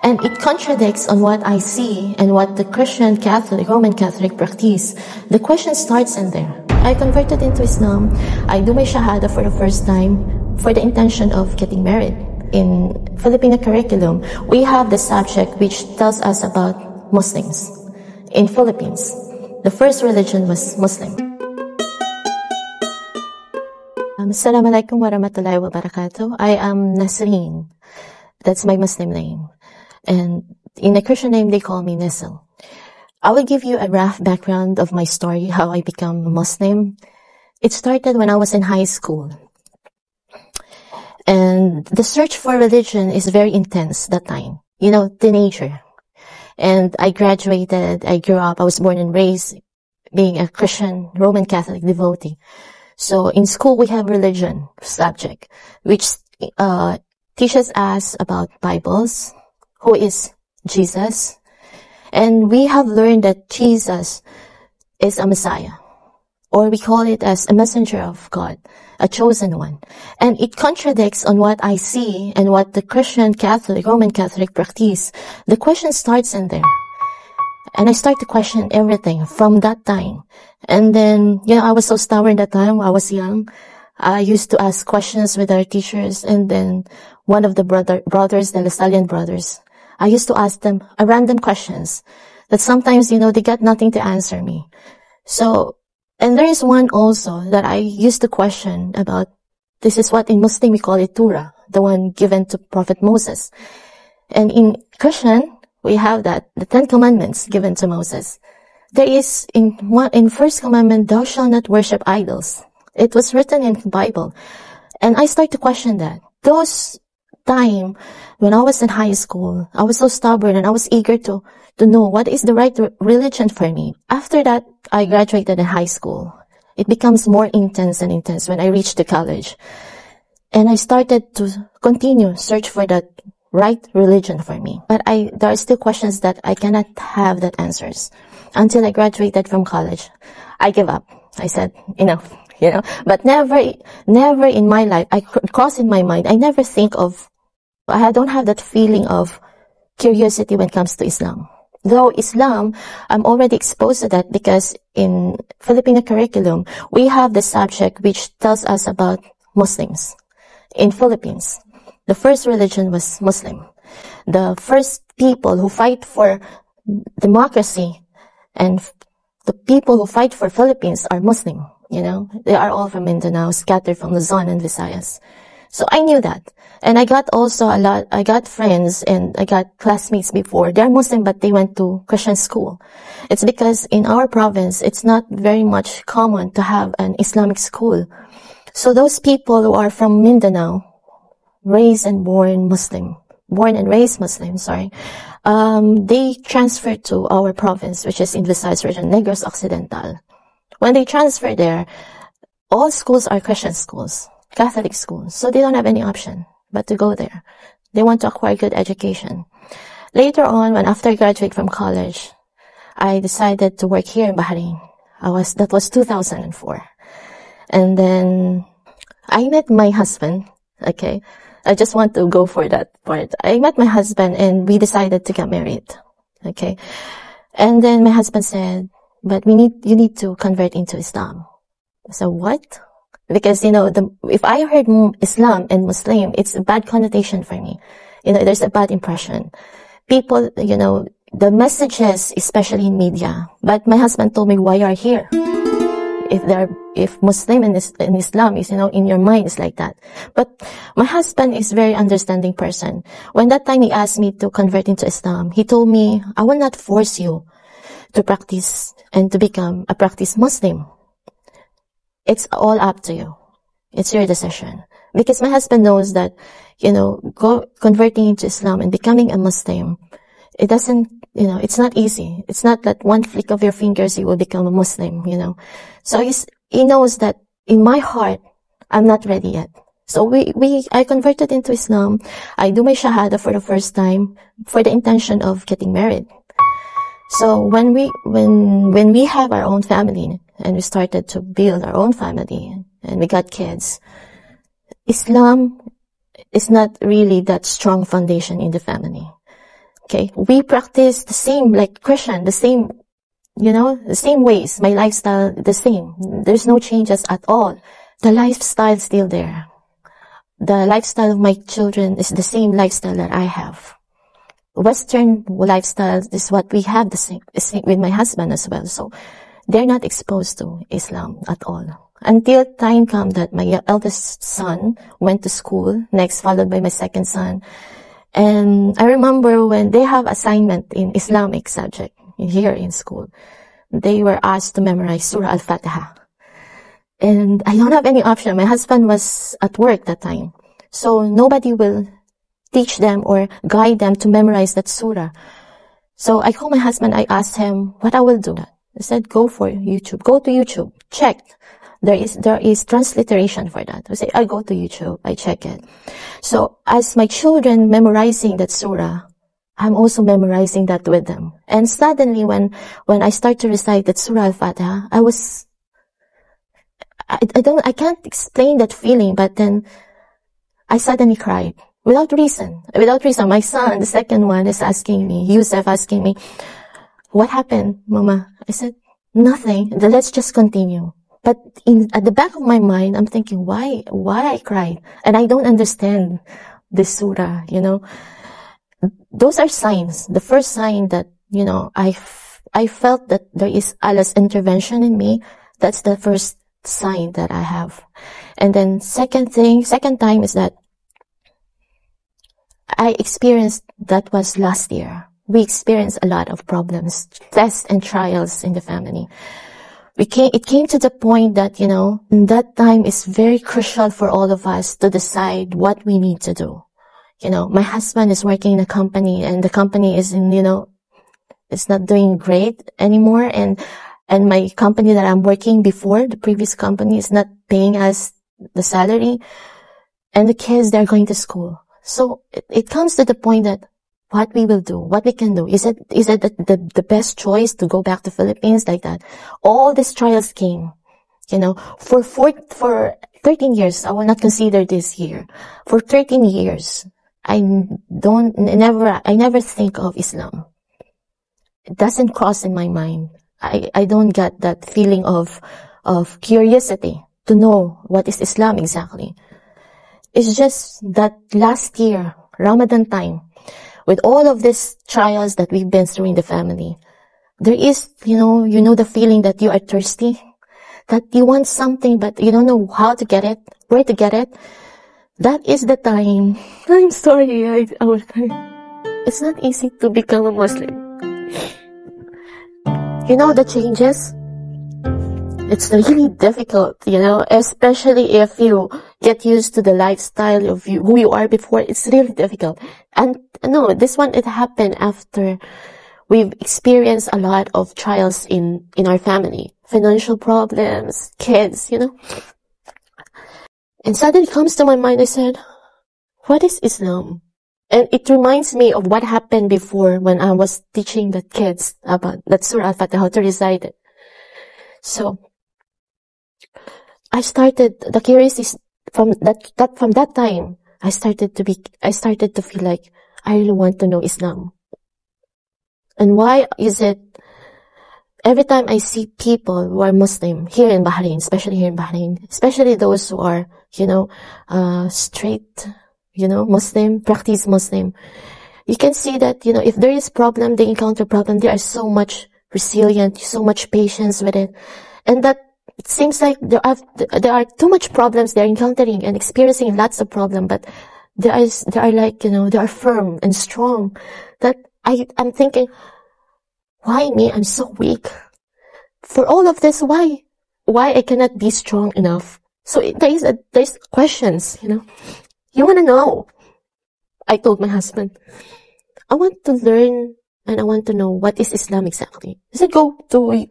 And it contradicts on what I see and what the Christian Catholic, Roman Catholic practice. The question starts in there. I converted into Islam. I do my syahadat for the first time for the intention of getting married. In Filipino curriculum, we have the subject which tells us about Muslims. In Philippines, the first religion was Muslim. Assalamualaikum warahmatullahi wabarakatuh. I am Nasreen. That's my Muslim name. And in a Christian name, they call me Necel. I will give you a rough background of my story, how I became a Muslim. It started when I was in high school. And the search for religion is very intense that time. You know, teenager. And I graduated, I grew up, I was born and raised being a Christian Roman Catholic devotee. So in school we have religion subject, which teaches us about Bibles, who is Jesus, and we have learned that Jesus is a Messiah, or we call it as a messenger of God, a chosen one. And it contradicts on what I see and what the Christian Catholic, Roman Catholic practice. The question starts in there. And I start to question everything from that time. And then, I was so stubborn that time. I was young. I used to ask questions with our teachers. And then one of the brothers, the Lasallian brothers, I used to ask them a random questions that sometimes, they got nothing to answer me. So, and there is one also that I used to question about. This is what in Muslim we call it Torah, the one given to Prophet Moses. And in Christian, we have that, the 10 commandments given to Moses. There is in first commandment, thou shalt not worship idols. It was written in the Bible. And I start to question that. Those time when I was in high school, I was so stubborn and I was eager to know what is the right religion for me. After that, I graduated in high school. It becomes more intense and intense when I reached the college. And I started to continue search for that right religion for me. But there are still questions that I cannot have that answers. Until I graduated from college, I gave up. I said, enough, But never in my life, I crossed in my mind, I don't have that feeling of curiosity when it comes to Islam. Though Islam, I'm already exposed to that because in Filipino curriculum, we have the subject which tells us about Muslims. In Philippines, the first religion was Muslim. The first people who fight for democracy and the people who fight for Philippines are Muslim, They are all from Mindanao, scattered from Luzon and Visayas. So I knew that. And I got friends and I got classmates before. They're Muslim, but they went to Christian school. It's because in our province, it's not very much common to have an Islamic school. So those people who are from Mindanao, born and raised Muslim, they transferred to our province, which is in Visayas region, Negros Occidental. When they transfer there, all schools are Christian schools, Catholic schools, so they don't have any option but to go there. They want to acquire good education. Later on, after I graduated from college, I decided to work here in Bahrain. That was 2004. And then I met my husband, okay? I just want to go for that part. I met my husband and we decided to get married, okay? And then my husband said, but you need to convert into Islam. So what? Because, if I heard Islam and Muslim, it's a bad connotation for me. There's a bad impression. People, the messages, especially in media. But my husband told me, why you are here? If Muslim and Islam is, in your mind, it's like that. But my husband is a very understanding person. When that time he asked me to convert into Islam, he told me, I will not force you to practice and to become a practice Muslim. It's all up to you. It's your decision. Because my husband knows that, converting into Islam and becoming a Muslim, it doesn't, it's not easy. It's not that one flick of your fingers you will become a Muslim, So he knows that in my heart, I'm not ready yet. So I converted into Islam. I do my syahadat for the first time for the intention of getting married. So when we have our own family and we started to build our own family and we got kids, Islam is not really that strong foundation in the family. Okay, we practice the same, like Christian, the same, the same ways. My lifestyle, the same. There's no changes at all. The lifestyle is still there. The lifestyle of my children is the same lifestyle that I have. Western lifestyle is what we have, the same with my husband as well. So they're not exposed to Islam at all. Until time come that my eldest son went to school, next followed by my second son. And I remember when they have assignment in Islamic subject here in school, they were asked to memorize Surah Al-Fatiha. And I don't have any option. My husband was at work that time. So nobody will teach them or guide them to memorize that surah. So I called my husband. I asked him what I will do. I said, go for YouTube. Go to YouTube. Check. There is transliteration for that. I say, I go to YouTube. I check it. So as my children memorizing that surah, I'm also memorizing that with them. And suddenly when I start to recite that Surah Al-Fatiha, I can't explain that feeling, but then I suddenly cried. Without reason. My son, the second one, is asking me, Yusuf asking me, what happened, Mama? I said, nothing. Let's just continue. But at the back of my mind, I'm thinking, why I cried? And I don't understand this surah, Those are signs. The first sign that, I felt that there is Allah's intervention in me. That's the first sign that I have. And then second time is that I experienced, that was last year. We experienced a lot of problems, tests and trials in the family. It came to the point that, that time is very crucial for all of us to decide what we need to do. My husband is working in a company and the company is it's not doing great anymore. And my company that I'm working before, the previous company, is not paying us the salary. And the kids, they're going to school. So it comes to the point that what we will do, what we can do. Is it the best choice to go back to Philippines like that? All these trials came, for 13 years. I will not consider this year. For 13 years, I never think of Islam. It doesn't cross in my mind. I don't get that feeling of curiosity to know what is Islam exactly. It's just that last year, Ramadan time, with all of these trials that we've been through in the family, there is, the feeling that you are thirsty, that you want something, but you don't know how to get it, where to get it. That is the time. I'm sorry, I was crying. It's not easy to become a Muslim. The changes, it's really difficult, especially if you get used to the lifestyle of who you are before. It's really difficult. And no, this one, it happened after we've experienced a lot of trials in our family. Financial problems, kids, And suddenly it comes to my mind, I said, what is Islam? And it reminds me of what happened before when I was teaching the kids about that Surah Al-Fatiha, how to recite it. So, I started, the curiosity from that time, I started to feel like I really want to know Islam. And why is it, every time I see people who are Muslim here in Bahrain, especially those who are, straight, Muslim, practice Muslim, you can see that, if there is problem, they encounter problem, they are so much resilient, so much patience with it. And that it seems like there are too much problems they're encountering and experiencing lots of problems, but they are firm and strong. That I'm thinking, why me? I'm so weak. For all of this, why I cannot be strong enough? So there's questions, You want to know. I told my husband, I want to learn and I want to know what is Islam exactly. He said, go to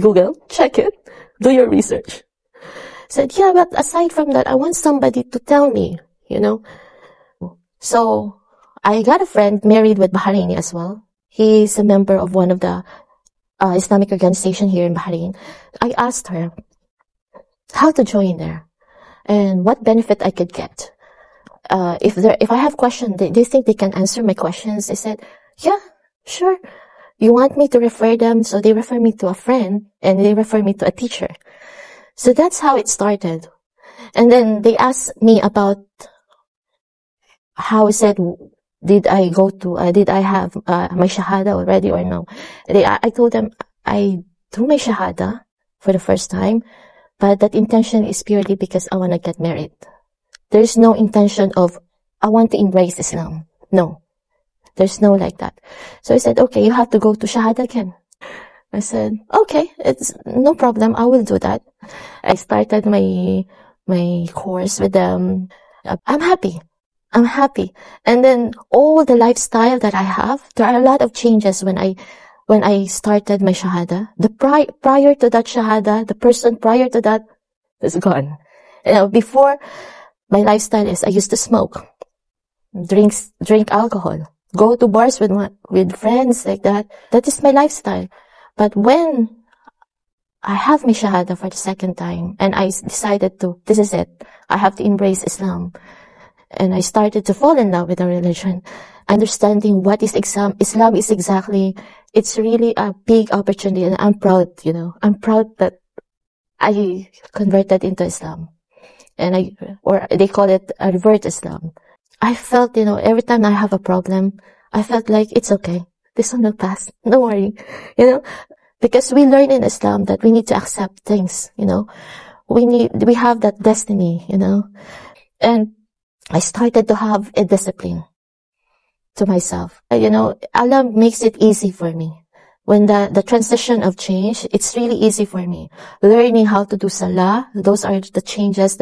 Google, check it, do your research. I said, yeah, but aside from that, I want somebody to tell me, So I got a friend married with Bahraini as well. He's a member of one of the Islamic organization here in Bahrain. I asked her how to join there and what benefit I could get. If I have questions, they think they can answer my questions. They said, yeah, sure. You want me to refer them? So they refer me to a friend and they refer me to a teacher. So that's how it started. And then they asked me about how is it, did I have my shahada already or no? I told them I do my shahada for the first time, but that intention is purely because I want to get married. There's no intention of, I want to embrace Islam. No. There's no like that. So I said, okay, you have to go to shahada again. I said, okay, it's no problem. I will do that. I started my course with them. I'm happy. And then all the lifestyle that I have, there are a lot of changes when I started my shahada. The prior to that shahada, the person prior to that is gone. Before, my lifestyle is I used to smoke, drink alcohol, go to bars with friends like that. That is my lifestyle. But when I have my shahada for the second time and I decided this is it. I have to embrace Islam. And I started to fall in love with the religion, understanding what is Islam. Islam is it's really a big opportunity, and I'm proud, I'm proud that I converted into Islam. And or they call it a revert Islam. I felt, every time I have a problem, I felt like it's okay. This one will pass. Don't worry, because we learn in Islam that we need to accept things, we have that destiny, and I started to have a discipline to myself. Allah makes it easy for me. When the transition of change, it's really easy for me. Learning how to do salah, those are the changes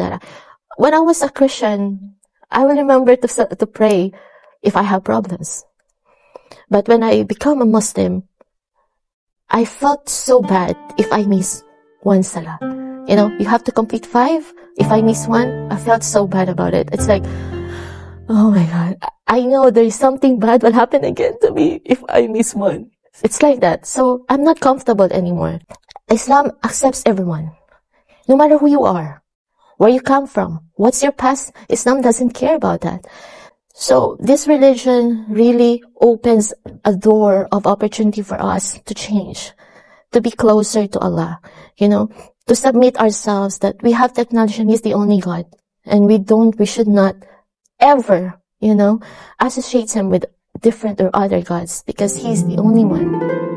when I was a Christian, I will remember to pray if I have problems. But when I become a Muslim, I felt so bad if I miss one salah. You have to complete 5. If I miss one, I felt so bad about it. It's like, oh my God, I know there's something bad will happen again to me if I miss one. It's like that. So I'm not comfortable anymore. Islam accepts everyone, no matter who you are, where you come from, what's your past. Islam doesn't care about that. So this religion really opens a door of opportunity for us to change, to be closer to Allah, to submit ourselves, that we have to acknowledge Him is the only God. And we should not ever, associate Him with different or other gods, because He's the only one.